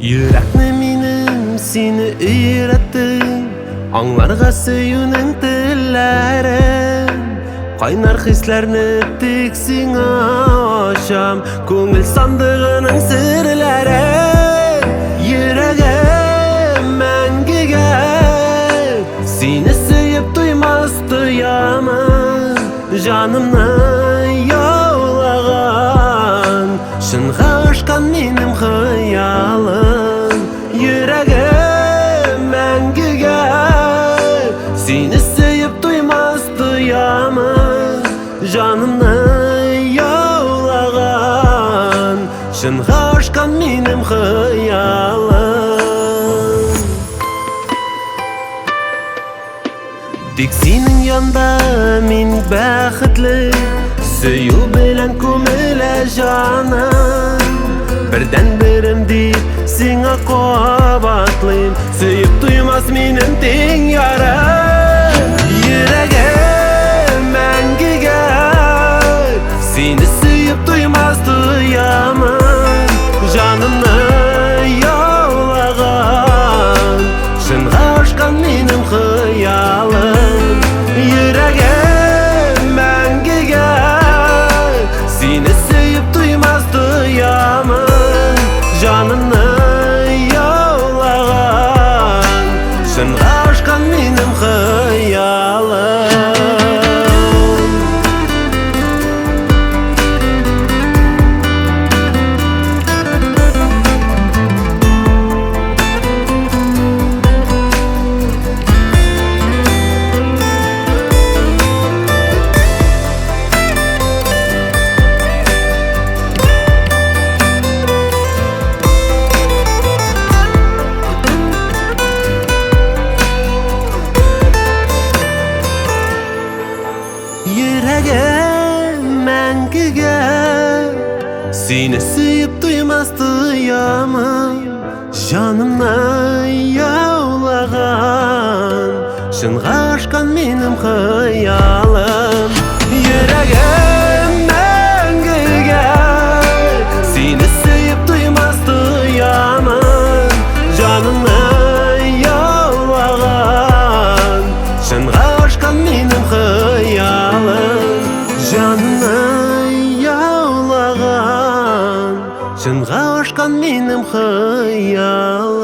Yürekni minim seni üyrettin, anlarga süyünün tillerin. Kaynar hislerini tiksin aşam, көңіл sandığının sırları. Yüreğim мәңгіге, seni süyüp duymaz duyamın. Жанымны яулаған, шынға ашқан менің хыялым. Yüreğim мәңгіге, seni süyüp duymaz duyamın. Жанымны яулаған, шынға ашқан менің хыялым. Тик синең янда мин бәхетле, сөю белән күмелә җаным. Бердән берем дип сиңа кабатлыйм, сөеп туймас минем тең ярым. Йөрәгем мәңгегә, сине сөеп туймас туямын. Җанымны яулаган, шынга ашкан минем хыялым. Йөрәгем мәңгегә, сине сөеп туймас туямын. Җанымны яулаган, шынга ашкан минем хыялым. Yüreğim мәңгіге, seni süyüp duymaz duyamın. Жанымны яулаған, шынға ашқан менің хыялым. Yüreğim мәңгіге, seni süyüp duymaz duyamın. Жанымны яулаған, шынға ашқан менің хыялым. Жанымны яулаған, шынға ашқан менің хыялым.